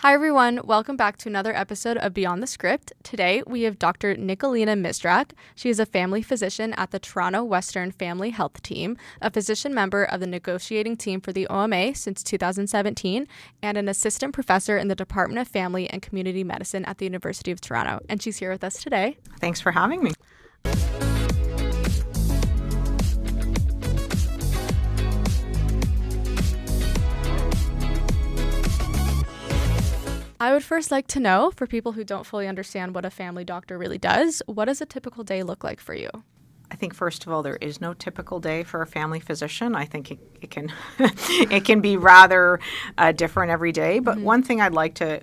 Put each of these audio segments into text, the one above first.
Hi, everyone. Welcome back to another episode of Beyond the Script. Today, we have Dr. Nikolina Mizdrak. She is a family physician at the Toronto Western Family Health Team, a physician member of the negotiating team for the OMA since 2017, and an assistant professor in the Department of Family and Community Medicine at the University of Toronto. And she's here with us today. Thanks for having me. I would first like to know, for people who don't fully understand what a family doctor really does, what does a typical day look like for you? I think, first of all, there is no typical day for a family physician. I think it can it can be rather different every day. But one thing I'd like to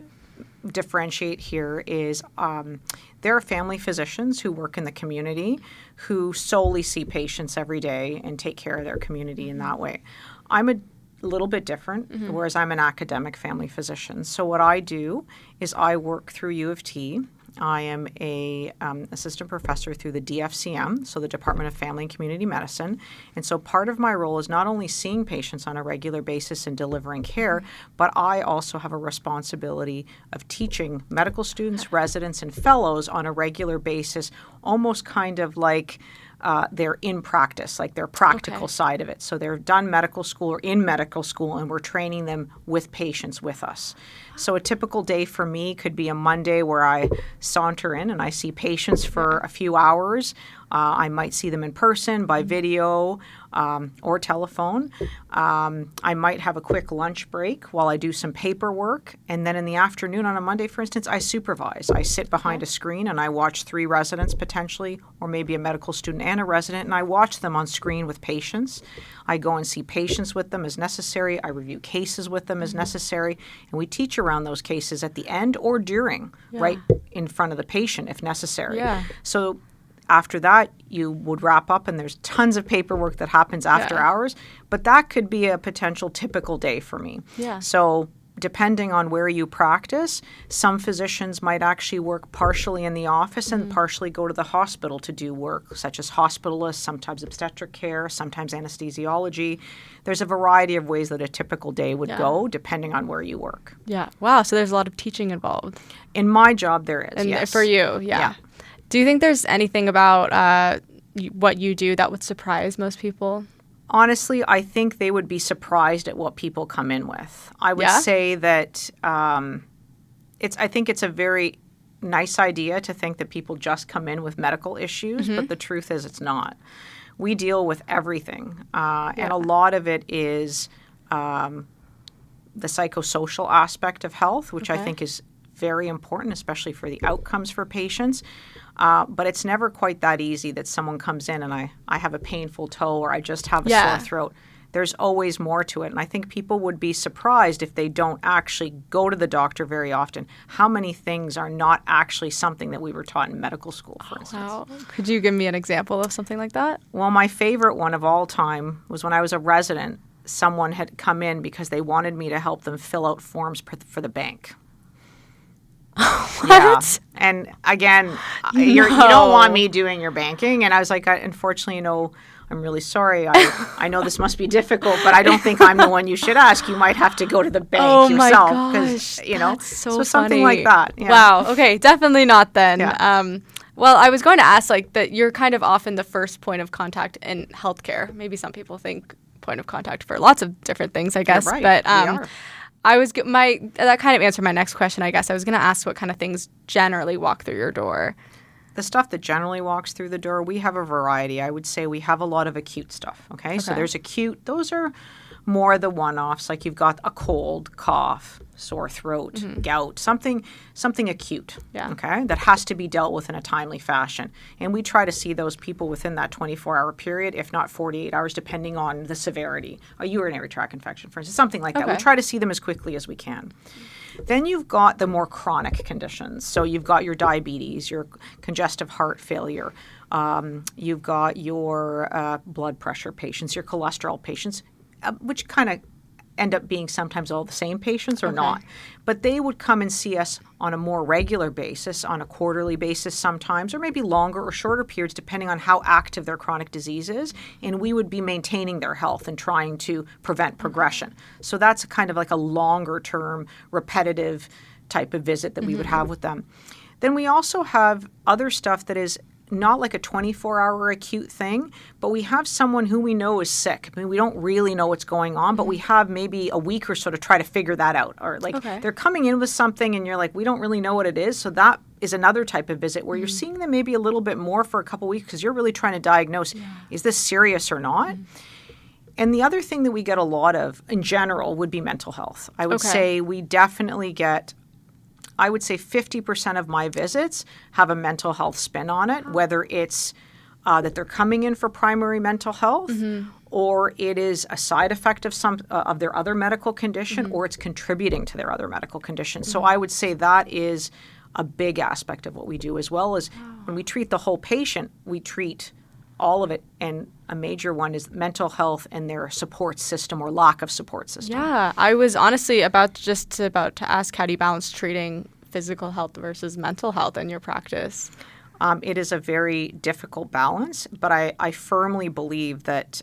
differentiate here is there are family physicians who work in the community who solely see patients every day and take care of their community in that way. I'm a little bit different, whereas I'm an academic family physician. So what I do is I work through U of T. I am a assistant professor through the DFCM, so the Department of Family and Community Medicine. And so part of my role is not only seeing patients on a regular basis and delivering care, but I also have a responsibility of teaching medical students, residents, and fellows on a regular basis, almost kind of like they're in practice, like their practical side of it. So they're done medical school or in medical school, and we're training them with patients with us. So a typical day for me could be a Monday where I saunter in and I see patients for a few hours. I might see them in person, by video, or telephone. I might have a quick lunch break while I do some paperwork. And then in the afternoon on a Monday, for instance, I supervise. I sit behind a screen and I watch 3 residents potentially, or maybe a medical student and a resident, and I watch them on screen with patients. I go and see patients with them as necessary. I review cases with them as necessary. And we teach around those cases at the end or during, right in front of the patient if necessary. Yeah. So after that, you would wrap up, and there's tons of paperwork that happens after hours, but that could be a potential typical day for me. Yeah. So depending on where you practice, some physicians might actually work partially in the office and partially go to the hospital to do work, such as hospitalists, sometimes obstetric care, sometimes anesthesiology. There's a variety of ways that a typical day would go, depending on where you work. Yeah. Wow. So there's a lot of teaching involved. In my job, there is, And yes. for you, yeah. Do you think there's anything about what you do that would surprise most people? Honestly, I think they would be surprised at what people come in with. I would say that I think it's a very nice idea to think that people just come in with medical issues, but the truth is it's not. We deal with everything, and a lot of it is the psychosocial aspect of health, which I think is very important, especially for the outcomes for patients. But it's never quite that easy that someone comes in and I have a painful toe or I just have a sore throat. There's always more to it. And I think people would be surprised if they don't actually go to the doctor very often, how many things are not actually something that we were taught in medical school, for instance. Wow. Could you give me an example of something like that? Well, my favorite one of all time was when I was a resident. Someone had come in because they wanted me to help them fill out forms for the bank. What? Yeah. And again, you don't want me doing your banking. And I was like, unfortunately, I'm really sorry. I know this must be difficult, but I don't think I'm the one you should ask. You might have to go to the bank yourself. Oh my gosh, That's so something funny. like that. Yeah. Wow. Okay, definitely not then. Yeah. Well, I was going to ask that you're kind of often the first point of contact in healthcare. Maybe some people think point of contact for lots of different things, I guess. You're right. But We are. that kind of answered my next question, I guess. I was going to ask what kind of things generally walk through your door. The stuff that generally walks through the door, we have a variety. I would say we have a lot of acute stuff, okay? So there's acute. Those are more the one-offs, like you've got a cold, cough, sore throat, gout, something acute, okay, that has to be dealt with in a timely fashion. And we try to see those people within that 24-hour period, if not 48 hours, depending on the severity. A urinary tract infection, for instance, something like that. We try to see them as quickly as we can. Then you've got the more chronic conditions. So you've got your diabetes, your congestive heart failure. You've got your blood pressure patients, your cholesterol patients, which kind of end up being sometimes all the same patients or Okay. not. But they would come and see us on a more regular basis, on a quarterly basis sometimes, or maybe longer or shorter periods depending on how active their chronic disease is. And we would be maintaining their health and trying to prevent progression. So that's kind of like a longer term, repetitive type of visit that we would have with them. Then we also have other stuff that is not like a 24-hour acute thing, but we have someone who we know is sick. I mean, we don't really know what's going on, but we have maybe a week or so to try to figure that out. Or like they're coming in with something and you're like, we don't really know what it is. So that is another type of visit where you're seeing them maybe a little bit more for a couple weeks because you're really trying to diagnose, is this serious or not? And the other thing that we get a lot of in general would be mental health. I would say we definitely get, I would say 50% of my visits have a mental health spin on it, whether it's that they're coming in for primary mental health or it is a side effect of some of their other medical condition or it's contributing to their other medical condition. So I would say that is a big aspect of what we do, as well as when we treat the whole patient, we treat all of it, and a major one is mental health and their support system or lack of support system. Yeah, I was honestly about to ask, how do you balance treating physical health versus mental health in your practice? It is a very difficult balance, but I firmly believe that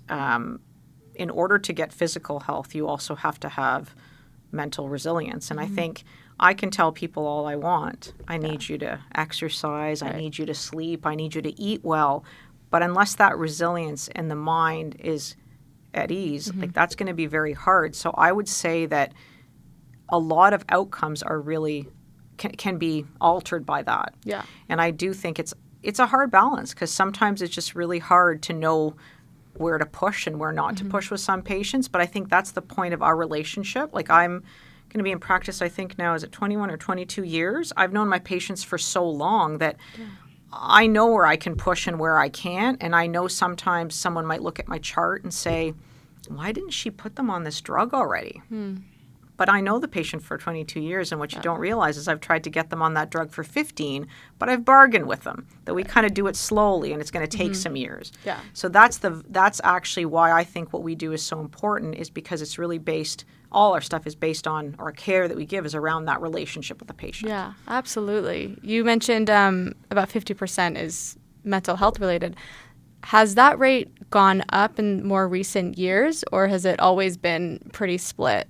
in order to get physical health, you also have to have mental resilience. And I think I can tell people all I want. I need you to exercise. I need you to sleep. I need you to eat well. But unless that resilience in the mind is at ease, like that's going to be very hard. So I would say that a lot of outcomes are really can be altered by that. Yeah. And I do think it's a hard balance because sometimes it's just really hard to know where to push and where not to push with some patients. But I think that's the point of our relationship. Like I'm going to be in practice, I think now, is it 21 or 22 years? I've known my patients for so long that I know where I can push and where I can't. And I know sometimes someone might look at my chart and say, why didn't she put them on this drug already? But I know the patient for 22 years, and what you don't realize is I've tried to get them on that drug for 15, but I've bargained with them that we kind of do it slowly and it's going to take some years. Yeah. So that's actually why I think what we do is so important, is because it's really based, all our stuff is based on, our care that we give is around that relationship with the patient. Yeah, absolutely. You mentioned about 50% is mental health related. Has that rate gone up in more recent years, or has it always been pretty split?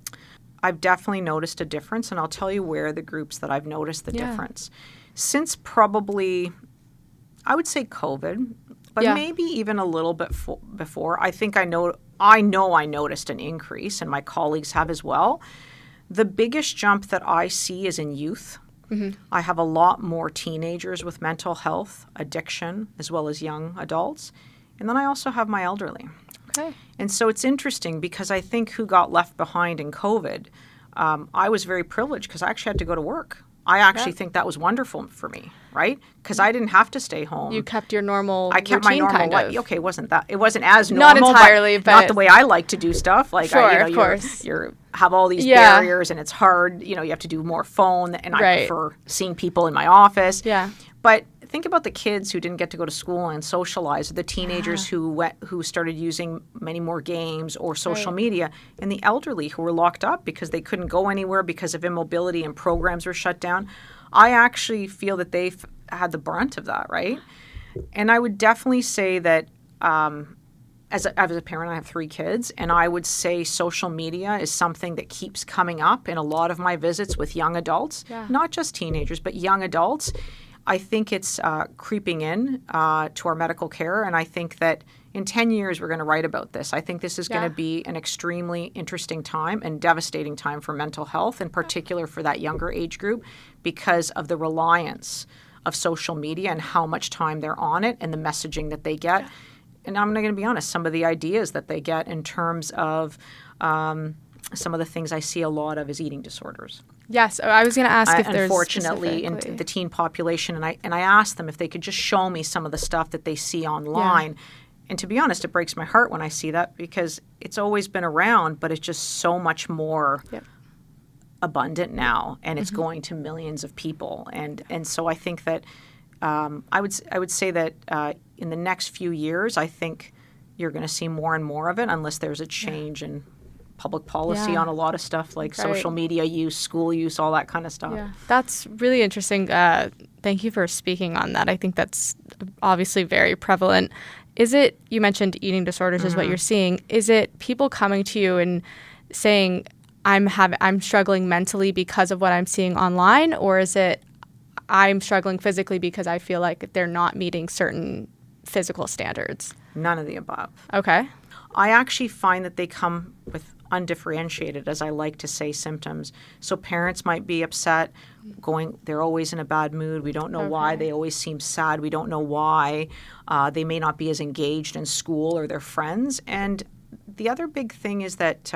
I've definitely noticed a difference, and I'll tell you where the groups that I've noticed the difference. Since probably, I would say COVID, but maybe even a little bit before, I think I know I noticed an increase, and my colleagues have as well. The biggest jump that I see is in youth. I have a lot more teenagers with mental health, addiction, as well as young adults. And then I also have my elderly. Okay. And so it's interesting because I think who got left behind in COVID, I was very privileged because I actually had to go to work. I actually think that was wonderful for me, right? Because I didn't have to stay home. You kept your normal I kept my routine, normal kind life. of. Okay, it wasn't as normal. Not entirely, but not the way I like to do stuff. Like, Sure, of course. You have all these barriers, and it's hard. You have to do more phone, and I prefer seeing people in my office. Yeah. But think about the kids who didn't get to go to school and socialize, or the teenagers who started using many more games or social media, and the elderly who were locked up because they couldn't go anywhere because of immobility and programs were shut down. I actually feel that they've had the brunt of that, right? And I would definitely say that as a parent, I have 3 kids, and I would say social media is something that keeps coming up in a lot of my visits with young adults, not just teenagers, but young adults. I think it's creeping in to our medical care, and I think that in 10 years we're going to write about this. I think this is going to be an extremely interesting time and devastating time for mental health, in particular for that younger age group, because of the reliance of social media and how much time they're on it and the messaging that they get. And I'm going to be honest, some of the ideas that they get in terms of some of the things I see a lot of is eating disorders. Yes, I was going to ask if there's unfortunately in the teen population, and I asked them if they could just show me some of the stuff that they see online. Yeah. And to be honest, it breaks my heart when I see that, because it's always been around, but it's just so much more abundant now, and it's going to millions of people. And so I think that I would say that in the next few years, I think you're going to see more and more of it, unless there's a change in public policy on a lot of stuff like social media use, school use, all that kind of stuff. Yeah, that's really interesting. Thank you for speaking on that. I think that's obviously very prevalent. Is it, you mentioned eating disorders is what you're seeing. Is it people coming to you and saying, I'm struggling mentally because of what I'm seeing online, or is it I'm struggling physically because I feel like they're not meeting certain physical standards? None of the above. Okay. I actually find that they come with undifferentiated, as I like to say, symptoms. So parents might be upset, they're always in a bad mood. We don't know why. They always seem sad. We don't know why. They may not be as engaged in school or their friends. And the other big thing is that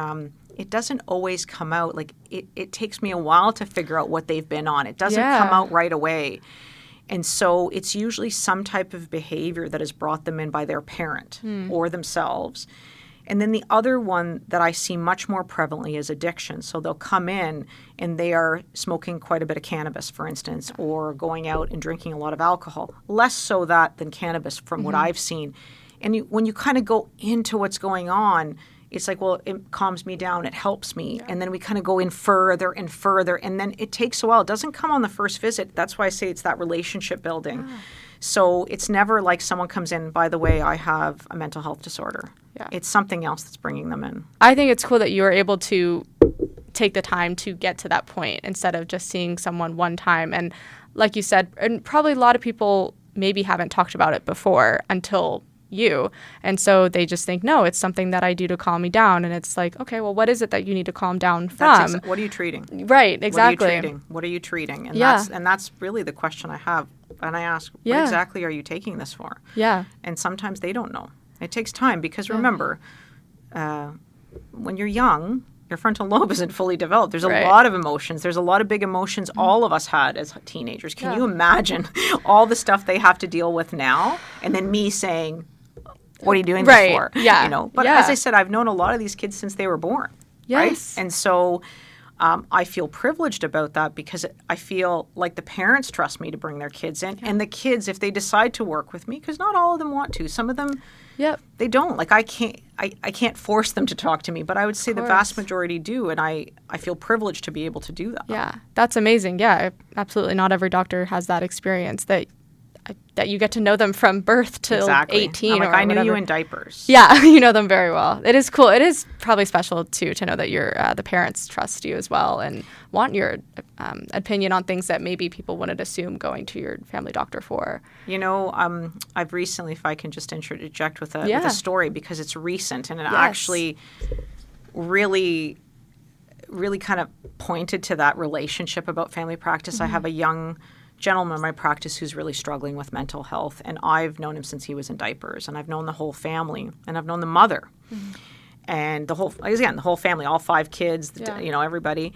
it doesn't always come out. Like it takes me a while to figure out what they've been on. It doesn't come out right away. And so it's usually some type of behavior that has brought them in by their parent or themselves. And then the other one that I see much more prevalently is addiction. So they'll come in and they are smoking quite a bit of cannabis, for instance, or going out and drinking a lot of alcohol. Less so that than cannabis from what I've seen. And when you kind of go into what's going on, it's like, well, it calms me down, it helps me. Yeah. And then we kind of go in further and further. And then it takes a while. It doesn't come on the first visit. That's why I say it's that relationship building. Ah. So it's never like someone comes in, by the way, I have a mental health disorder. Yeah. It's something else that's bringing them in. I think it's cool that you were able to take the time to get to that point instead of just seeing someone one time. And like you said, and probably a lot of people maybe haven't talked about it before until you. And so they just think, no, it's something that I do to calm me down. And it's like, okay, well, what is it that you need to calm down from? What are you treating? Right, exactly. What are you treating? And that's really the question I have. And I ask, what exactly are you taking this for? Yeah. And sometimes they don't know. It takes time because remember, when you're young, your frontal lobe isn't fully developed. There's a lot of emotions. There's a lot of big emotions all of us had as teenagers. Can you imagine all the stuff they have to deal with now? And then me saying, what are you doing this for? Yeah. But as I said, I've known a lot of these kids since they were born. Yes. Right? And so I feel privileged about that because I feel like the parents trust me to bring their kids in. And the kids, if they decide to work with me, because not all of them want to. Some of them, they don't. Like I can't force them to talk to me, but I would say the vast majority do. And I feel privileged to be able to do that. Yeah, that's amazing. Yeah, absolutely. Not every doctor has that experience that you get to know them from birth till 18 I'm like, or I knew whatever. you in diapers. Yeah, you know them very well. It is cool. It is probably special, too, to know that the parents trust you as well and want your opinion on things that maybe people wouldn't assume going to your family doctor for. You know, I've recently, if I can just interject with a story because it's recent and it actually really kind of pointed to that relationship about family practice. I have a young gentleman in my practice who's really struggling with mental health, and I've known him since he was in diapers, and I've known the whole family, and I've known the mother, and the whole family, all 5 kids, everybody,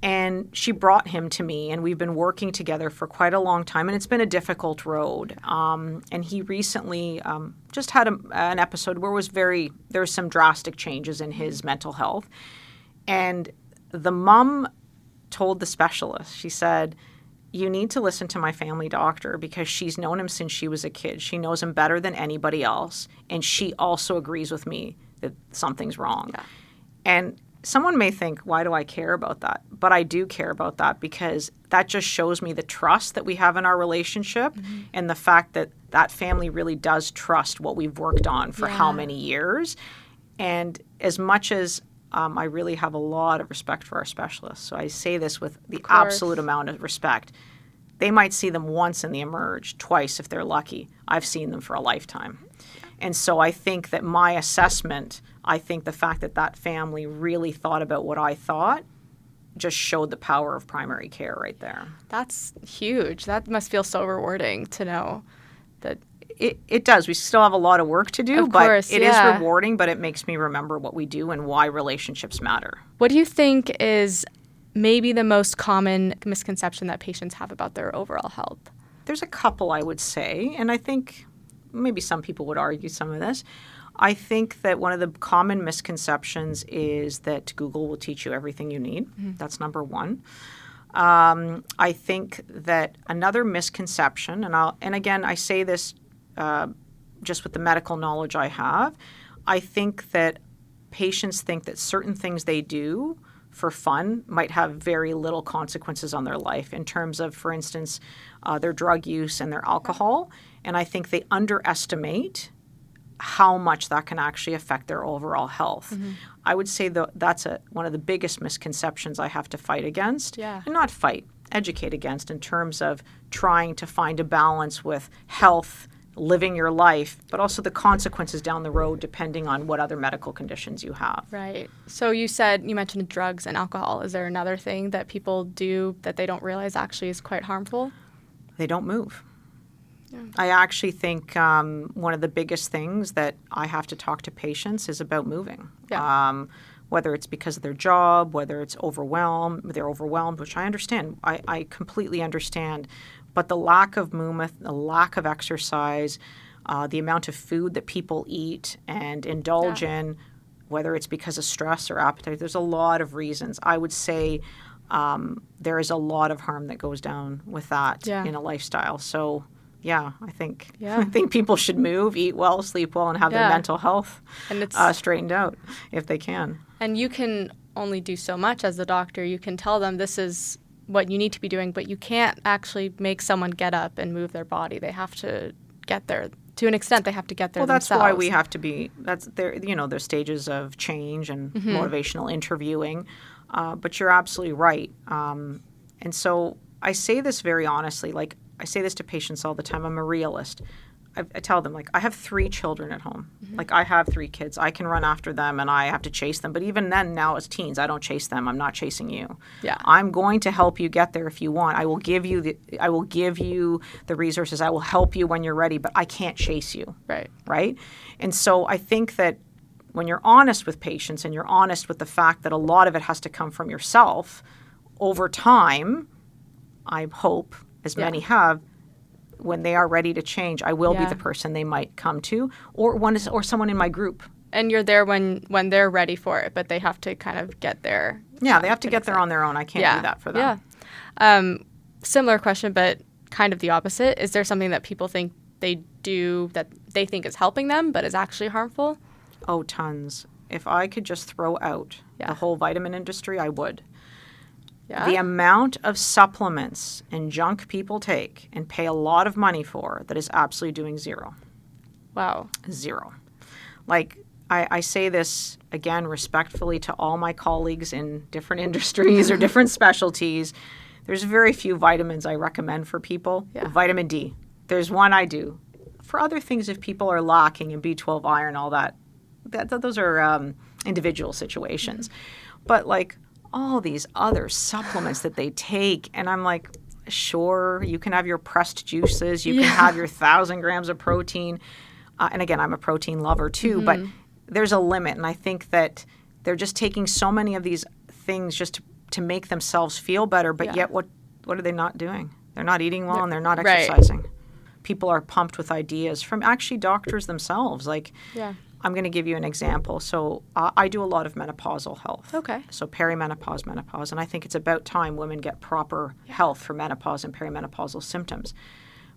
and she brought him to me, and we've been working together for quite a long time, and it's been a difficult road, and he recently just had an episode where there was some drastic changes in his mental health, and the mom told the specialist, she said, you need to listen to my family doctor because she's known him since she was a kid. She knows him better than anybody else. And she also agrees with me that something's wrong. Yeah. And someone may think, why do I care about that? But I do care about that because that just shows me the trust that we have in our relationship and the fact that that family really does trust what we've worked on for how many years. And as much as I really have a lot of respect for our specialists. So I say this with the absolute amount of respect. They might see them once in the emerge, twice if they're lucky. I've seen them for a lifetime. And so I think that my assessment, I think the fact that that family really thought about what I thought just showed the power of primary care right there. That's huge. That must feel so rewarding to know that. It does. We still have a lot of work to do, but it is rewarding, but it makes me remember what we do and why relationships matter. What do you think is maybe the most common misconception that patients have about their overall health? There's a couple, I would say, and I think maybe some people would argue some of this. I think that one of the common misconceptions is that Google will teach you everything you need. That's number one. I think that another misconception, and again, I say this just with the medical knowledge I have, I think that patients think that certain things they do for fun might have very little consequences on their life in terms of, for instance, their drug use and their alcohol. And I think they underestimate how much that can actually affect their overall health. I would say that's one of the biggest misconceptions I have to fight against. And not fight, educate against in terms of trying to find a balance with health, living your life, but also the consequences down the road depending on what other medical conditions you have. Right. So you mentioned drugs and alcohol. Is there another thing that people do that they don't realize actually is quite harmful? They don't move. I actually think one of the biggest things that I have to talk to patients is about moving. Whether it's because of their job, whether it's they're overwhelmed, which I understand. I completely understand. But the lack of movement, the lack of exercise, the amount of food that people eat and indulge in, whether it's because of stress or appetite, there's a lot of reasons. I would say there is a lot of harm that goes down with that in a lifestyle. So, I think people should move, eat well, sleep well, and have their mental health straightened out if they can. And you can only do so much as a doctor. You can tell them this is what you need to be doing, but you can't actually make someone get up and move their body. They have to get there. To an extent, they have to get there themselves. Well, that's why we have to be, there's stages of change and motivational interviewing. But you're absolutely right. And so I say this very honestly, like I say this to patients all the time. I'm a realist. I tell them, like, I have 3 children at home. Like, I have 3 kids. I can run after them and I have to chase them. But even then, now as teens, I don't chase them. I'm not chasing you. I'm going to help you get there if you want. I will give you the resources. I will help you when you're ready, but I can't chase you. Right? And so I think that when you're honest with patients and you're honest with the fact that a lot of it has to come from yourself, over time, I hope, as many have, when they are ready to change, I will be the person they might come to, or someone in my group. And you're there when they're ready for it, but they have to kind of get there. Yeah, they have to get there on their own. I can't do that for them. Similar question, but kind of the opposite. Is there something that people think they do that they think is helping them, but is actually harmful? Oh, tons. If I could just throw out the whole vitamin industry, I would. The amount of supplements and junk people take and pay a lot of money for that is absolutely doing zero. Wow. Zero. Like, I say this, again, respectfully to all my colleagues in different industries or different specialties. There's very few vitamins I recommend for people. Vitamin D. There's one I do. For other things, if people are lacking in B12, iron, all that those are individual situations. But, like, all these other supplements that they take. And I'm like, sure, you can have your pressed juices. You can have your 1,000 grams of protein. And again, I'm a protein lover too, but there's a limit. And I think that they're just taking so many of these things just to make themselves feel better. But yet what are they not doing? They're not eating well and they're not exercising. People are pumped with ideas from actually doctors themselves. Like, I'm going to give you an example. So I do a lot of menopausal health. So perimenopause, menopause. And I think it's about time women get proper health for menopause and perimenopausal symptoms.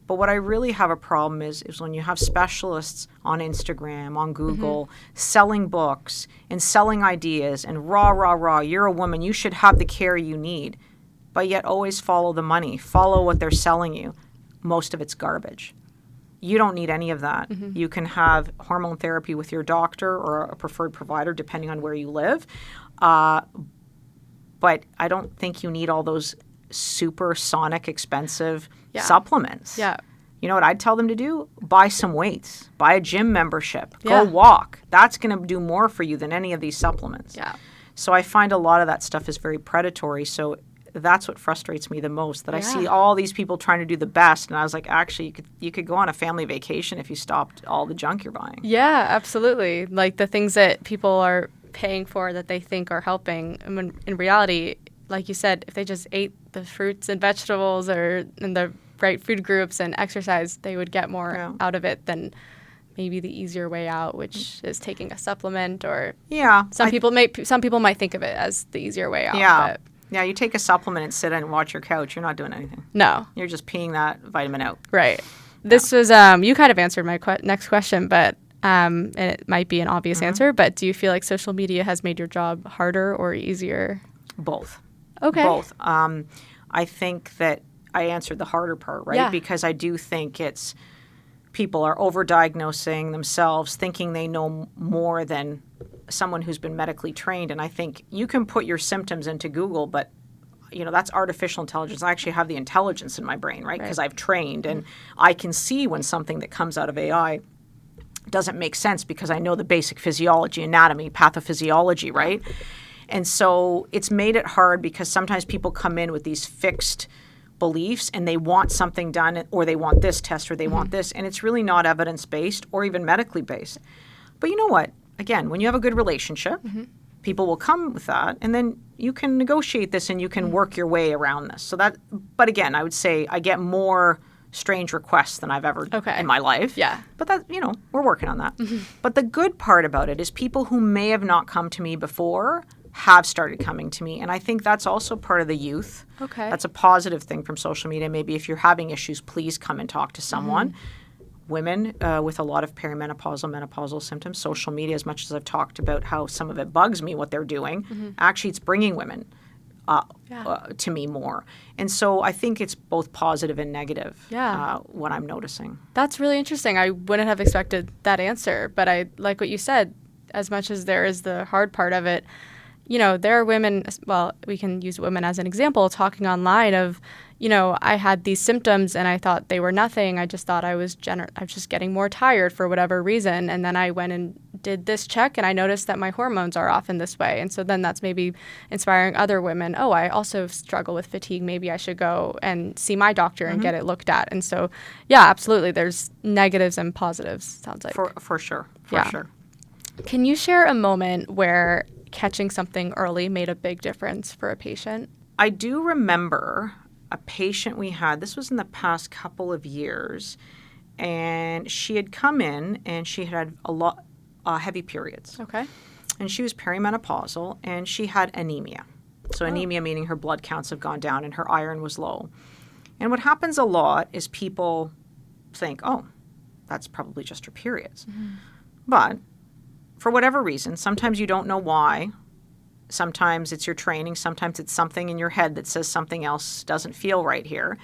But what I really have a problem is when you have specialists on Instagram, on Google, selling books and selling ideas and rah, you're a woman, you should have the care you need. But yet always follow the money, follow what they're selling you. Most of it's garbage. You don't need any of that. You can have hormone therapy with your doctor or a preferred provider, depending on where you live. But I don't think you need all those supersonic expensive supplements. You know what I'd tell them to do? Buy some weights. Buy a gym membership. Go walk. That's going to do more for you than any of these supplements. So I find a lot of that stuff is very predatory. So that's what frustrates me the most, that I see all these people trying to do the best. And I was like, actually, you could go on a family vacation if you stopped all the junk you're buying. Yeah, absolutely. Like the things that people are paying for that they think are helping. I mean, in reality, like you said, if they just ate the fruits and vegetables or in the right food groups and exercise, they would get more out of it than maybe the easier way out, which is taking a supplement or some people might think of it as the easier way out. But yeah, you take a supplement and sit and watch your couch. You're not doing anything. No. You're just peeing that vitamin out. Right. This was, you kind of answered my next question, but And it might be an obvious answer, but do you feel like social media has made your job harder or easier? Both. Okay. Both. I think that I answered the harder part, right? Yeah. Because I do think it's people are overdiagnosing themselves, thinking they know more than someone who's been medically trained. And I think you can put your symptoms into Google, but that's artificial intelligence. I actually have the intelligence in my brain, right? Because I've trained and I can see when something that comes out of AI doesn't make sense because I know the basic physiology, anatomy, pathophysiology, right? And so it's made it hard because sometimes people come in with these fixed beliefs and they want something done or they want this test or they want this, and it's really not evidence-based or even medically based. But you know what? Again, when you have a good relationship, people will come with that, and then you can negotiate this and you can work your way around this. But again, I would say I get more strange requests than I've ever in my life. Yeah. But that, we're working on that. But the good part about it is people who may have not come to me before have started coming to me. And I think that's also part of the youth. Okay. That's a positive thing from social media. Maybe if you're having issues, please come and talk to someone. Women with a lot of perimenopausal, menopausal symptoms, social media, as much as I've talked about how some of it bugs me, what they're doing, actually it's bringing women to me more. And so I think it's both positive and negative what I'm noticing. That's really interesting. I wouldn't have expected that answer, but I like what you said. As much as there is the hard part of it, there are women, well, we can use women as an example, talking online of, I had these symptoms and I thought they were nothing. I just thought I was just getting more tired for whatever reason. And then I went and did this check and I noticed that my hormones are off in this way. And so then that's maybe inspiring other women. Oh, I also struggle with fatigue. Maybe I should go and see my doctor and get it looked at. And so, yeah, absolutely. There's negatives and positives, sounds like. For sure. For sure. Can you share a moment where catching something early made a big difference for a patient? I do remember a patient we had, this was in the past couple of years, and she had come in and she had a lot heavy periods. Okay. And she was perimenopausal and she had anemia. So anemia meaning her blood counts have gone down and her iron was low. And what happens a lot is people think, oh, that's probably just her periods. But for whatever reason, sometimes you don't know why. Sometimes it's your training. Sometimes it's something in your head that says something else doesn't feel right here.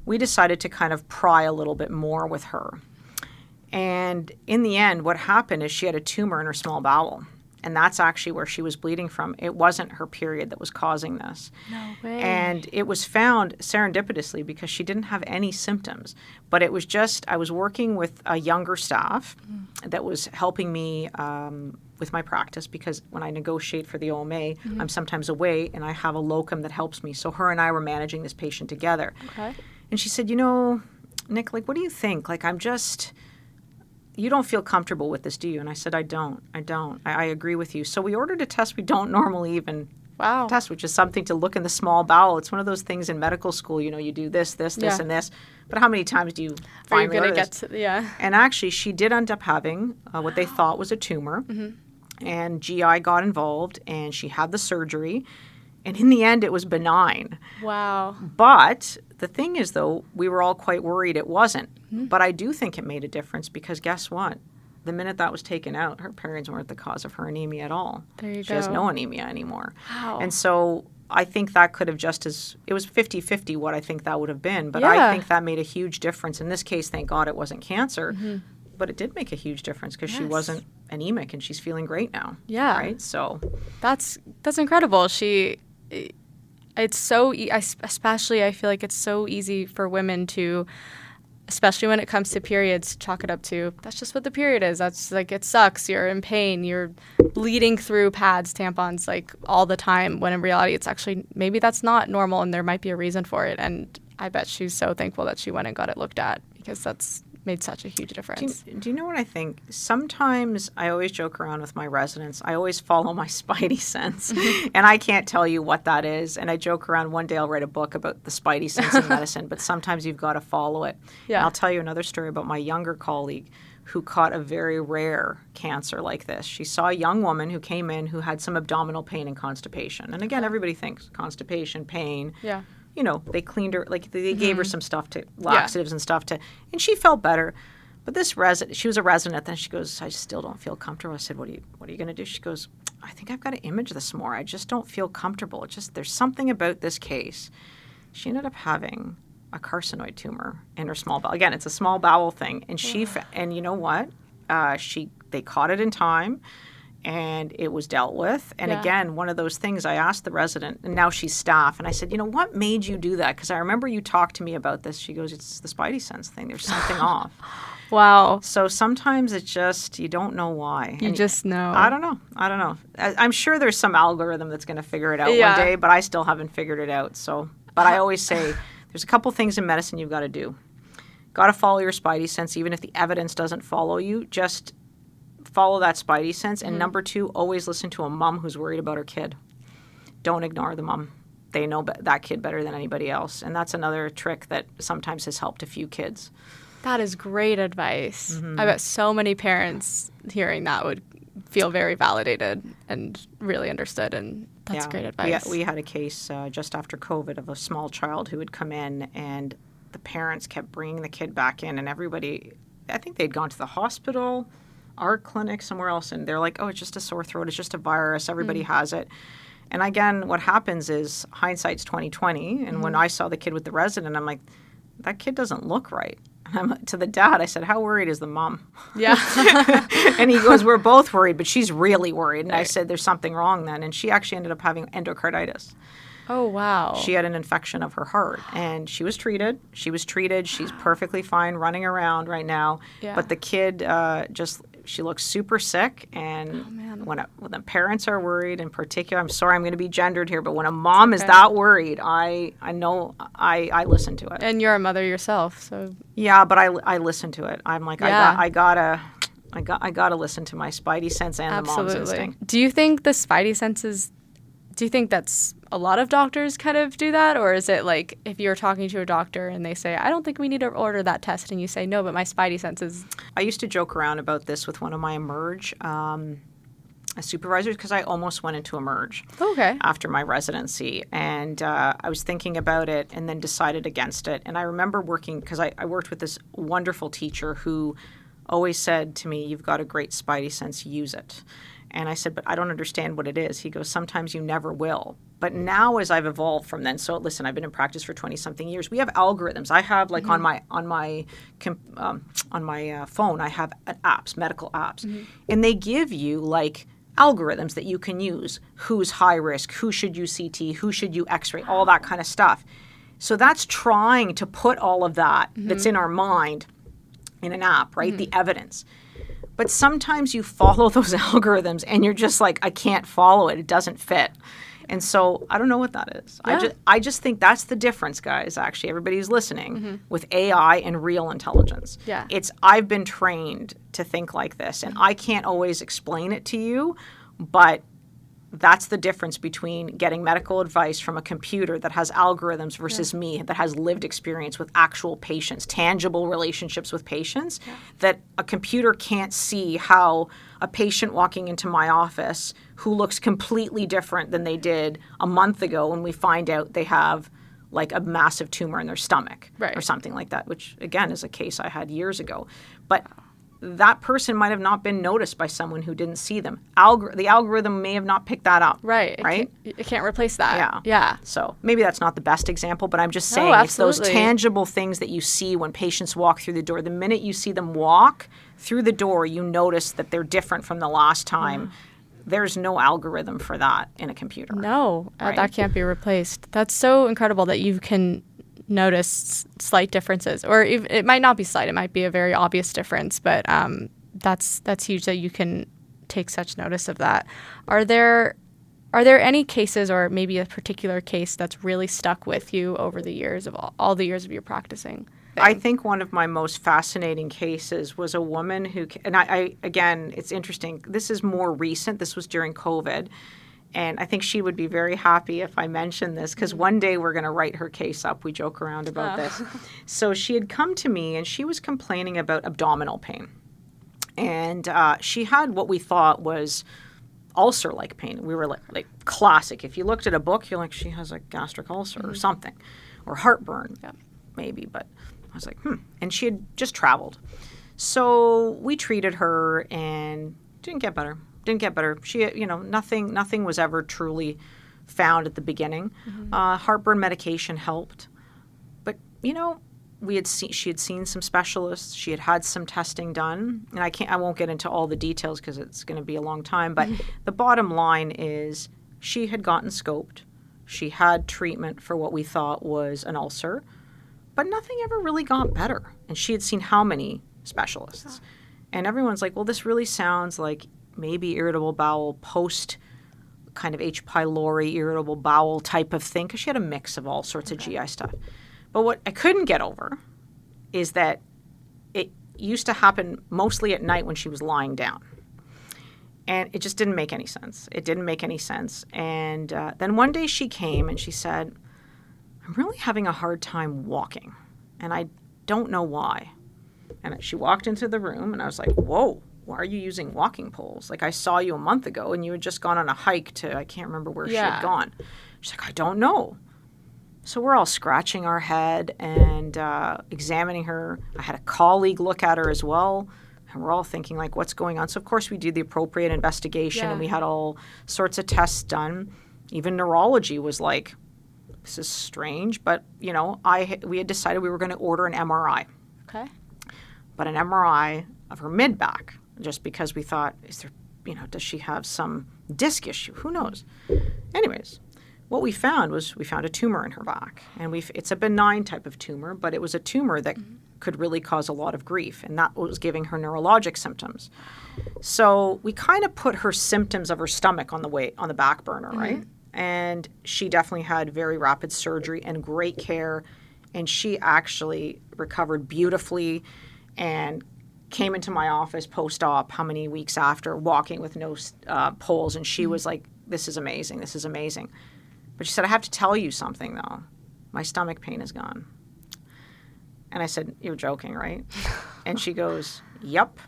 We decided to kind of pry a little bit more with her. And in the end, what happened is she had a tumor in her small bowel. And that's actually where she was bleeding from. It wasn't her period that was causing this. No way. And it was found serendipitously because she didn't have any symptoms. But it was just, I was working with a younger staff that was helping me with my practice because when I negotiate for the OMA, I'm sometimes away and I have a locum that helps me. So her and I were managing this patient together. Okay. And she said, Nick, what do you think? You don't feel comfortable with this, do you? And I said, I don't. I agree with you. So we ordered a test we don't normally even test, which is something to look in the small bowel. It's one of those things in medical school, you do this, and this. But how many times do you finally order this? And actually, she did end up having what they thought was a tumor. And GI got involved, and she had the surgery. And in the end, it was benign. Wow. But the thing is, though, we were all quite worried it wasn't. But I do think it made a difference because guess what? The minute that was taken out, her periods weren't the cause of her anemia at all. There you go. She has no anemia anymore. Wow. And so I think that could have it was 50-50 what I think that would have been. But I think that made a huge difference. In this case, thank God it wasn't cancer. But it did make a huge difference because she wasn't anemic and she's feeling great now. Yeah. Right? So that's incredible. It's so, especially I feel like it's so easy for women to, especially when it comes to periods, chalk it up to, that's just what the period is. That's it sucks. You're in pain. You're bleeding through pads, tampons, all the time, when in reality it's actually, maybe that's not normal and there might be a reason for it. And I bet she's so thankful that she went and got it looked at because that's made such a huge difference. Do you know what I think? Sometimes I always joke around with my residents. I always follow my Spidey sense, and I can't tell you what that is. And I joke around, one day I'll write a book about the Spidey sense in medicine, but sometimes you've got to follow it. Yeah. And I'll tell you another story about my younger colleague who caught a very rare cancer like this. She saw a young woman who came in who had some abdominal pain and constipation. And again, everybody thinks constipation, pain. Yeah. They cleaned her, they gave her some stuff laxatives and stuff and she felt better. But this resident, she was a resident, then she goes, I still don't feel comfortable. I said, what are you going to do? She goes, I think I've got to image this more. I just don't feel comfortable. It's just, there's something about this case. She ended up having a carcinoid tumor in her small bowel. Again, it's a small bowel thing. And and you know what? They caught it in time, and it was dealt with. And again, one of those things, I asked the resident, and now she's staff, and I said, what made you do that? Because I remember you talked to me about this. She goes, it's the Spidey sense thing. There's something off. Wow. So sometimes it's just, you don't know why. You just know. I don't know. I'm sure there's some algorithm that's going to figure it out one day, but I still haven't figured it out. So, but I always say there's a couple things in medicine you've got to do. Got to follow your Spidey sense, even if the evidence doesn't follow you. Just follow that Spidey sense. And number 2, always listen to a mom who's worried about her kid. Don't ignore the mom. They know that kid better than anybody else. And that's another trick that sometimes has helped a few kids. That is great advice. I bet so many parents hearing that would feel very validated and really understood, and that's great advice. We had a case just after COVID of a small child who had come in, and the parents kept bringing the kid back in, and everybody, I think they'd gone to the hospital, our clinic, somewhere else, and they're like, oh, it's just a sore throat, it's just a virus, everybody has it. And again, what happens is hindsight's 20/20, and when I saw the kid with the resident, I'm like, that kid doesn't look right. To the dad, I said, how worried is the mom? Yeah. And he goes, we're both worried, but she's really worried. And I said, there's something wrong then. And she actually ended up having endocarditis. Oh, wow. She had an infection of her heart, and she was treated. She's perfectly fine running around right now. Yeah. But the kid she looks super sick. And when the parents are worried in particular, I'm sorry, I'm going to be gendered here, but when a mom is that worried, I know I listen to it. And you're a mother yourself, so. Yeah, but I listen to it. I'm like, I gotta listen to my Spidey sense and the mom's instinct. Do you think the Spidey senses, do you think that's a lot of doctors kind of do that? Or is it like if you're talking to a doctor and they say, I don't think we need to order that test, and you say, no, but my Spidey senses. I used to joke around about this with one of my Emerge supervisors because I almost went into Emerge after my residency. And I was thinking about it and then decided against it. And I remember working, because I worked with this wonderful teacher who always said to me, you've got a great Spidey sense, use it. And I said, but I don't understand what it is. He goes, sometimes you never will. But now as I've evolved from then, so listen, I've been in practice for 20-something years. We have algorithms. I have like on my phone, I have apps, medical apps. And they give you like algorithms that you can use. Who's high risk? Who should you CT? Who should you X-ray? All that kind of stuff. So that's trying to put all of that that's in our mind in an app, right? The evidence. But sometimes you follow those algorithms and you're just like, I can't follow it. It doesn't fit. And so I don't know what that is. Yeah. I just think that's the difference, guys, actually, everybody who's listening, with AI and real intelligence. Yeah. I've been trained to think like this, and I can't always explain it to you, but that's the difference between getting medical advice from a computer that has algorithms versus me that has lived experience with actual patients, tangible relationships with patients, that a computer can't see how a patient walking into my office who looks completely different than they did a month ago when we find out they have like a massive tumor in their stomach or something like that, which again is a case I had years ago. But that person might have not been noticed by someone who didn't see them. The algorithm may have not picked that up. Right. It can't replace that. Yeah. So maybe that's not the best example, but I'm just saying it's those tangible things that you see when patients walk through the door. The minute you see them walk through the door, you notice that they're different from the last time. There's no algorithm for that in a computer. No, that can't be replaced. That's so incredible that you can notice slight differences, or it might not be slight, it might be a very obvious difference, but that's huge that you can take such notice of that. Are there any cases, or maybe a particular case that's really stuck with you over the years of all the years of your practicing? I think one of my most fascinating cases was a woman who, and I again, it's interesting, this is more recent, this was during COVID. And I think she would be very happy if I mentioned this, because one day we're going to write her case up. We joke around about this. So she had come to me and she was complaining about abdominal pain. And she had what we thought was ulcer-like pain. We were like classic. If you looked at a book, you're like, she has a gastric ulcer or something, or heartburn, maybe. But I was like, And she had just traveled. So we treated her and didn't get better. She, nothing was ever truly found at the beginning. Heartburn medication helped. But, she had seen some specialists. She had had some testing done. And I won't get into all the details because it's going to be a long time. But the bottom line is she had gotten scoped. She had treatment for what we thought was an ulcer. But nothing ever really got better. And she had seen how many specialists? And everyone's like, well, this really sounds like maybe irritable bowel post kind of H. pylori, irritable bowel type of thing, because she had a mix of all sorts of GI stuff. But what I couldn't get over is that it used to happen mostly at night when she was lying down. And it just didn't make any sense. And then one day she came and she said, I'm really having a hard time walking, and I don't know why. And she walked into the room, and I was like, whoa, why are you using walking poles? Like, I saw you a month ago, and you had just gone on a hike to, I can't remember where she had gone. She's like, I don't know. So we're all scratching our head and examining her. I had a colleague look at her as well, and we're all thinking, like, what's going on? So, of course, we did the appropriate investigation, and we had all sorts of tests done. Even neurology was like, this is strange, but, we had decided we were going to order an MRI. Okay. But an MRI of her mid-back, just because we thought, does she have some disc issue? Who knows? Anyways, what we found was a tumor in her back. And it's a benign type of tumor, but it was a tumor that could really cause a lot of grief, and that was giving her neurologic symptoms. So we kind of put her symptoms of her stomach on the back burner, right? And she definitely had very rapid surgery and great care, and she actually recovered beautifully and came into my office post-op how many weeks after, walking with no poles, and she was like, this is amazing. But she said, I have to tell you something, though. My stomach pain is gone. And I said, you're joking, right? And she goes, yep.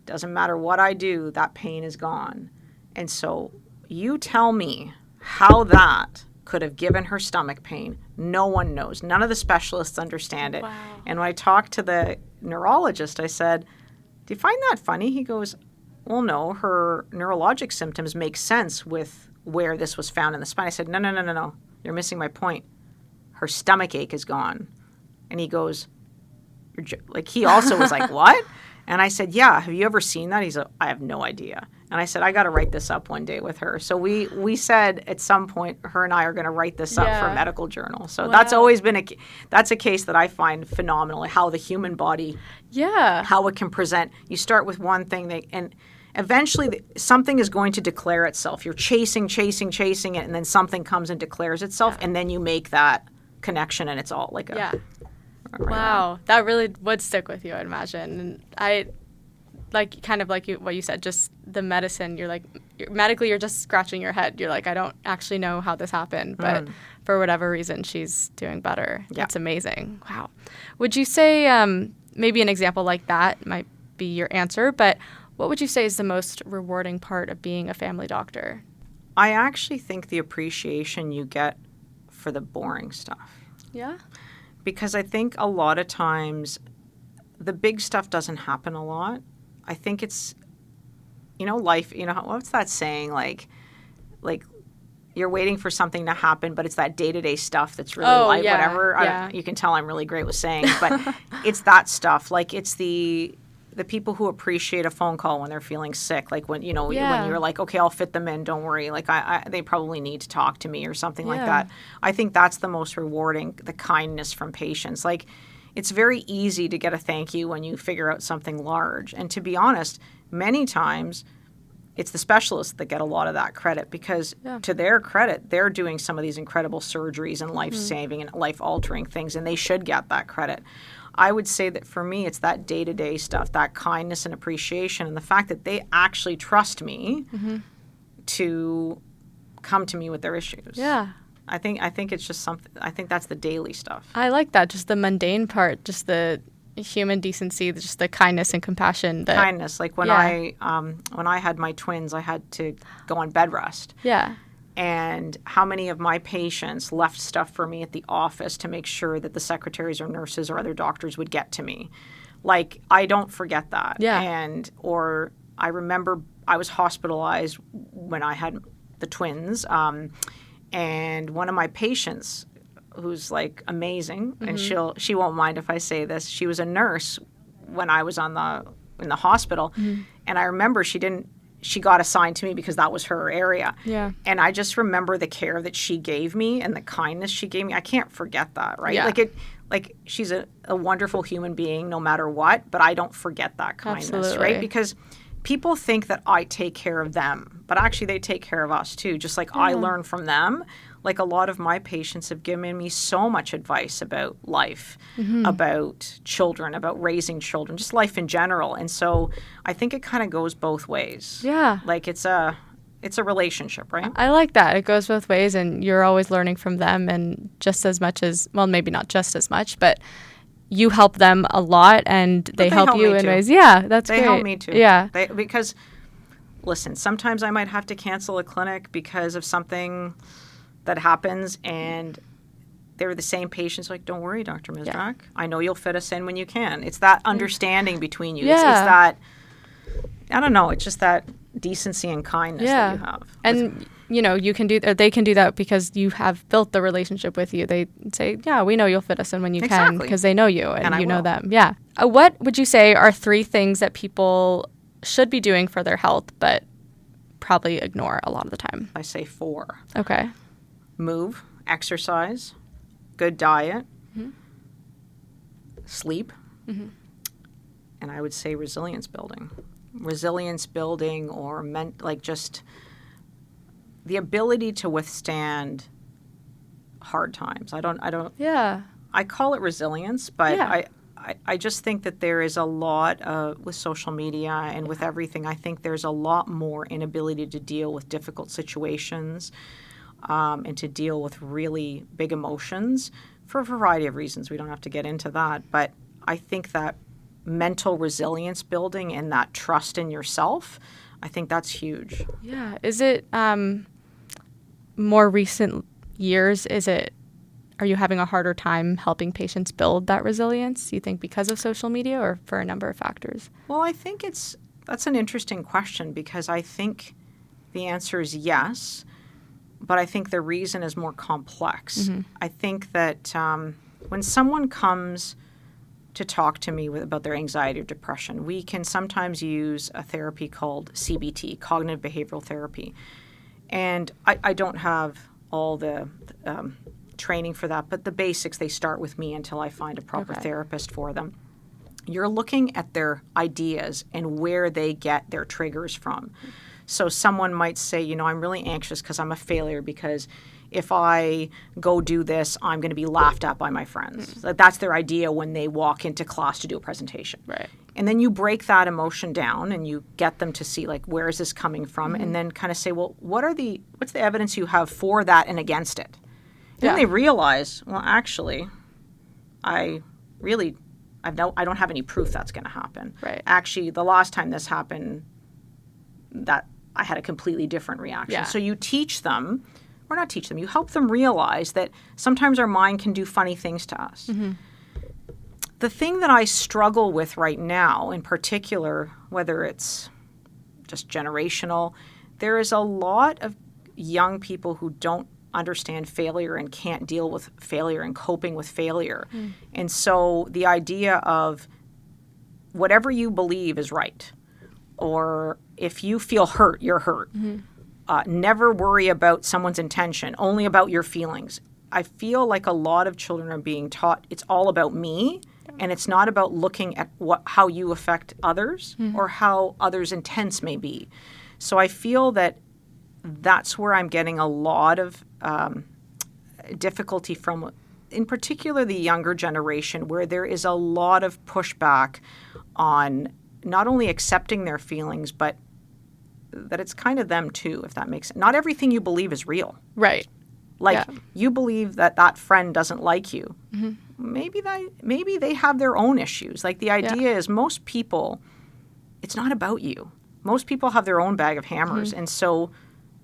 Doesn't matter what I do, that pain is gone. And so you tell me how that could have given her stomach pain. No one knows. None of the specialists understand it. Wow. And when I talked to the neurologist, I said, do you find that funny? He goes, well, no, her neurologic symptoms make sense with where this was found in the spine. I said, no. You're missing my point. Her stomach ache is gone. And he goes, he also was like, what? And I said, yeah, have you ever seen that? He's like, I have no idea. And I said, I got to write this up one day with her. So we said at some point, her and I are going to write this up for a medical journal. So that's always been that's a case that I find phenomenal, how the human body, how it can present. You start with one thing, and eventually something is going to declare itself. You're chasing it, and then something comes and declares itself, and then you make that connection, and it's all like a... Wow, that really would stick with you, I'd imagine. And I, what you said, just the medicine, medically you're just scratching your head. You're like, I don't actually know how this happened, but for whatever reason, she's doing better. Yeah. It's amazing. Wow. Would you say, maybe an example like that might be your answer, but what would you say is the most rewarding part of being a family doctor? I actually think the appreciation you get for the boring stuff. Yeah? Because I think a lot of times the big stuff doesn't happen a lot. I think it's, life, what's that saying? Like you're waiting for something to happen, but it's that day-to-day stuff that's really whatever. Yeah. You can tell I'm really great with sayings, but it's that stuff. Like it's the people who appreciate a phone call when they're feeling sick. Like when, when you're like, okay, I'll fit them in. Don't worry. Like they probably need to talk to me or something like that. I think that's the most rewarding, the kindness from patients. Like it's very easy to get a thank you when you figure out something large. And to be honest, many times it's the specialists that get a lot of that credit because to their credit, they're doing some of these incredible surgeries and life-saving and life-altering things, and they should get that credit. I would say that for me, it's that day-to-day stuff, that kindness and appreciation, and the fact that they actually trust me to come to me with their issues. Yeah. I think it's just something. I think that's the daily stuff. I like that, just the mundane part, just the human decency, just the kindness and compassion. Kindness, like when I had my twins, I had to go on bed rest. Yeah. And how many of my patients left stuff for me at the office to make sure that the secretaries or nurses or other doctors would get to me. Like, I don't forget that. Yeah. Or I remember I was hospitalized when I had the twins, and one of my patients, who's like amazing, and she won't mind if I say this. She was a nurse when I was in the hospital, and I remember she got assigned to me because that was her area. Yeah. And I just remember the care that she gave me and the kindness she gave me. I can't forget that, right? Yeah. Like she's a wonderful human being no matter what, but I don't forget that kindness, Absolutely. right? Because people think that I take care of them, but actually they take care of us too. Just like I learn from them. Like, a lot of my patients have given me so much advice about life, about children, about raising children, just life in general. And so I think it kind of goes both ways. Yeah. Like, it's a relationship, right? I like that. It goes both ways, and you're always learning from them, and just as much as, well, maybe not just as much, but you help them a lot, and they help you in ways. Yeah, that's great. They help me too. Yeah. Because, listen, sometimes I might have to cancel a clinic because of something that happens, and they're the same patients. Like, don't worry, Dr. Mizdrak. Yeah. I know you'll fit us in when you can. It's that understanding between you. Yeah. It's that, I don't know, it's just that decency and kindness that you have. And, you can do, or they can do that because you have built the relationship with you. They say, yeah, we know you'll fit us in when you can, because they know you and you know them. Yeah. What would you say are 3 things that people should be doing for their health, but probably ignore a lot of the time? I say 4. Okay. Move, exercise, good diet, sleep, and I would say resilience building. Resilience building, or just the ability to withstand hard times. Yeah. I call it resilience, but I just think that there is a lot with social media and with everything. I think there's a lot more inability to deal with difficult situations. And to deal with really big emotions for a variety of reasons. We don't have to get into that. But I think that mental resilience building and that trust in yourself, I think that's huge. Yeah. Is it more recent years? Are you having a harder time helping patients build that resilience, you think, because of social media, or for a number of factors? Well, I think that's an interesting question, because I think the answer is yes. But I think the reason is more complex. I think that when someone comes to talk to me about their anxiety or depression, we can sometimes use a therapy called CBT, cognitive behavioral therapy. And I don't have all the training for that, but the basics, they start with me until I find a proper therapist for them. You're looking at their ideas and where they get their triggers from. So someone might say, I'm really anxious because I'm a failure, because if I go do this, I'm going to be laughed at by my friends. That's their idea when they walk into class to do a presentation. Right. And then you break that emotion down and you get them to see, like, where is this coming from? And then kind of say, well, what's the evidence you have for that and against it? And then they realize, well, actually, I don't have any proof that's going to happen. Right. Actually, the last time this happened, that I had a completely different reaction. Yeah. So you teach them, or not teach them, you help them realize that sometimes our mind can do funny things to us. The thing that I struggle with right now, in particular, whether it's just generational, there is a lot of young people who don't understand failure and can't deal with failure and coping with failure. And so the idea of whatever you believe is right, or if you feel hurt, you're hurt. Never worry about someone's intention, only about your feelings. I feel like a lot of children are being taught it's all about me, and it's not about looking at how you affect others or how others' intents may be. So I feel that that's where I'm getting a lot of difficulty from, in particular, the younger generation, where there is a lot of pushback on not only accepting their feelings, but that it's kind of them too, if that makes sense. Not everything you believe is real. Right. Like, you believe that friend doesn't like you. Maybe they have their own issues. Like, the idea is most people, it's not about you. Most people have their own bag of hammers. And so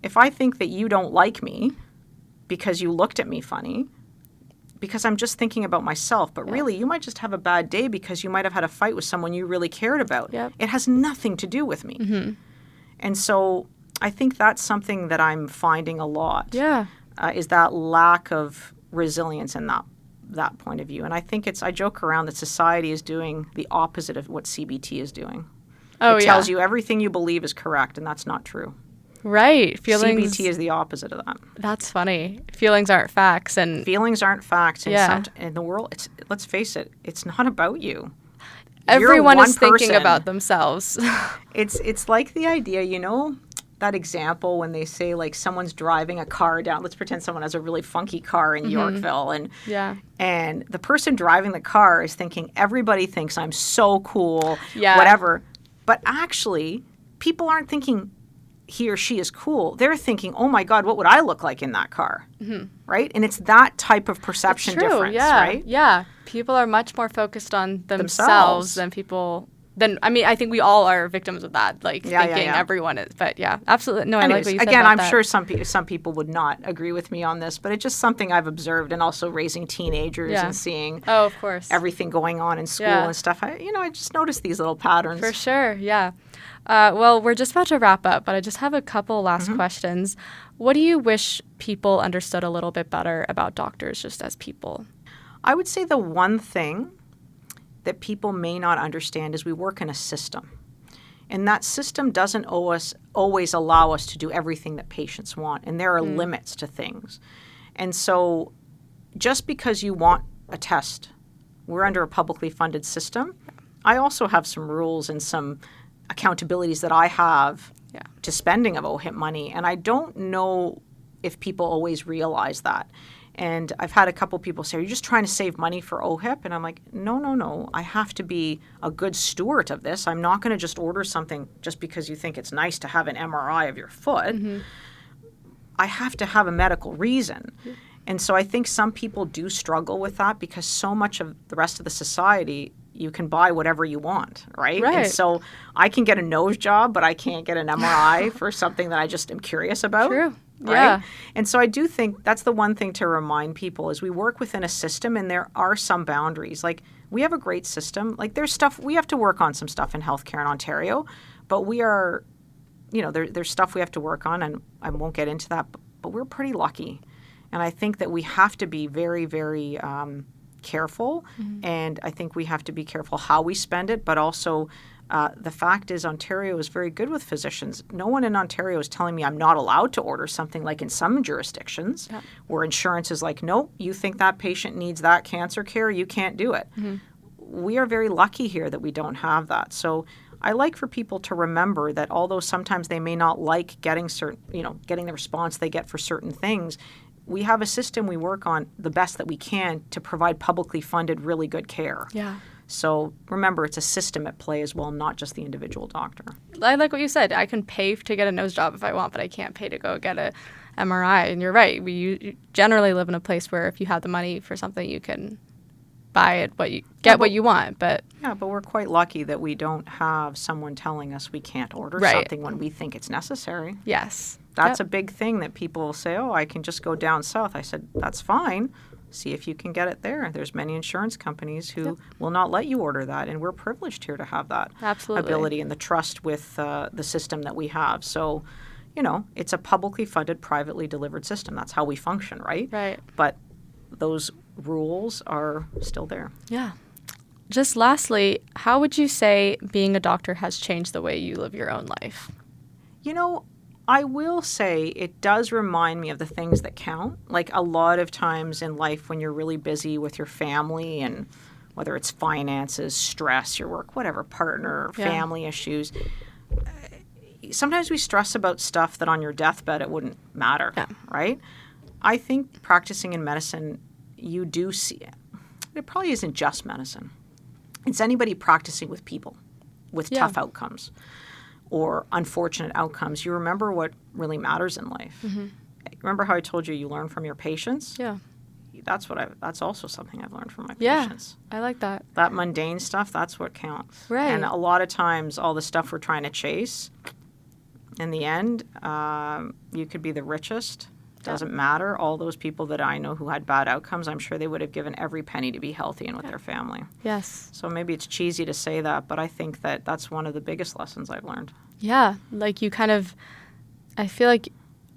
if I think that you don't like me because you looked at me funny, because I'm just thinking about myself. But really, you might just have a bad day because you might have had a fight with someone you really cared about. Yep. It has nothing to do with me. Mm-hmm. And so I think that's something that I'm finding a lot. Yeah. Is that lack of resilience in that point of view. And I think I joke around that society is doing the opposite of what CBT is doing. Oh, it tells you everything you believe is correct, and that's not true. Right. Feelings. CBT is the opposite of that. That's funny. Feelings aren't facts. And feelings aren't facts. And yeah. in the world, let's face it, it's not about you. Everyone is thinking person. about themselves. It's like the idea, that example when they say like someone's driving a car down. Let's pretend someone has a really funky car in Yorkville, and the person driving the car is thinking everybody thinks I'm so cool, whatever. But actually, people aren't thinking he or she is cool. They're thinking, oh my God, what would I look like in that car? Mm-hmm. Right? And it's that type of perception difference, right? Yeah. People are much more focused on themselves than people. I think we all are victims of that, thinking everyone is. But yeah, absolutely. No, I like what you said again, about I'm that. sure some people would not agree with me on this, but it's just something I've observed, and also raising teenagers and seeing of course. everything going on in school and stuff. I just noticed these little patterns. For sure, yeah. Well, we're just about to wrap up, but I just have a couple last questions. What do you wish people understood a little bit better about doctors just as people? I would say the one thing that people may not understand is we work in a system. And that system doesn't always allow us to do everything that patients want. And there are limits to things. And so just because you want a test, we're under a publicly funded system. I also have some rules and some accountabilities that I have to spending of OHIP money. And I don't know if people always realize that. And I've had a couple people say, are you just trying to save money for OHIP? And I'm like, no. I have to be a good steward of this. I'm not going to just order something just because you think it's nice to have an MRI of your foot. Mm-hmm. I have to have a medical reason. Mm-hmm. And so I think some people do struggle with that because so much of the rest of the society, you can buy whatever you want, right? And so I can get a nose job, but I can't get an MRI for something that I just am curious about. True. Right? Yeah. And so I do think that's the one thing to remind people is we work within a system and there are some boundaries. Like we have a great system. Like there's stuff, we have to work on some stuff in healthcare in Ontario, but we are, there's stuff we have to work on, and I won't get into that, but we're pretty lucky. And I think that we have to be very, very careful. Mm-hmm. And I think we have to be careful how we spend it, but also the fact is Ontario is very good with physicians. No one in Ontario is telling me I'm not allowed to order something like in some jurisdictions where insurance is like, nope, you think that patient needs that cancer care, you can't do it. Mm-hmm. We are very lucky here that we don't have that. So I like for people to remember that although sometimes they may not like getting getting the response they get for certain things, we have a system we work on the best that we can to provide publicly funded, really good care. Yeah. So remember, it's a system at play as well, not just the individual doctor. I like what you said. I can pay to get a nose job if I want, but I can't pay to go get a MRI. And you're right. We generally live in a place where if you have the money for something, you can buy it, what you want. But we're quite lucky that we don't have someone telling us we can't order something when we think it's necessary. Yes. That's a big thing that people will say, oh, I can just go down south. I said, that's fine. See if you can get it there. There's many insurance companies who will not let you order that, and we're privileged here to have that ability and the trust with the system that we have. So, it's a publicly funded, privately delivered system. That's how we function, right? Right. But those rules are still there. Yeah. Just lastly, how would you say being a doctor has changed the way you live your own life? I will say it does remind me of the things that count. Like a lot of times in life when you're really busy with your family and whether it's finances, stress, your work, whatever, partner, family issues, sometimes we stress about stuff that on your deathbed it wouldn't matter, right? I think practicing in medicine, you do see it. It probably isn't just medicine. It's anybody practicing with people with tough outcomes or unfortunate outcomes. You remember what really matters in life. Mm-hmm. Remember how I told you learn from your patients? Yeah. That's also something I've learned from my patients. Yeah, I like that. That mundane stuff, that's what counts. Right. And a lot of times, all the stuff we're trying to chase, in the end, you could be the richest Doesn't matter. All those people that I know who had bad outcomes, I'm sure they would have given every penny to be healthy and with their family. Yes. So maybe it's cheesy to say that, but I think that that's one of the biggest lessons I've learned. Yeah. Like I feel like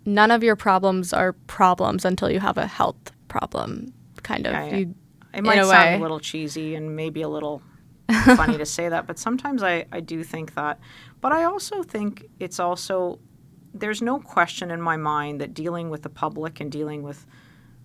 none of your problems are problems until you have a health problem, kind of. Yeah. It might sound a little cheesy and maybe a little funny to say that, but sometimes I do think that. But I also think it's also, there's no question in my mind that dealing with the public and dealing with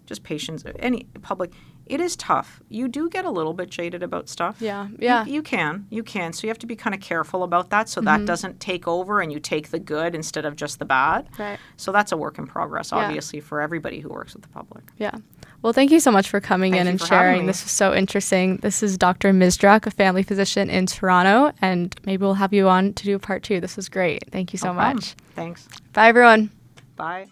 just patients, any public, it is tough. You do get a little bit jaded about stuff. Yeah. You can. So you have to be kind of careful about that so that doesn't take over and you take the good instead of just the bad. Right. So that's a work in progress, obviously, for everybody who works with the public. Yeah. Well, thank you so much for coming in and sharing. This was so interesting. This is Dr. Mizdrak, a family physician in Toronto, and maybe we'll have you on to do part 2. This was great. Thank you so much. Thanks. Bye, everyone. Bye.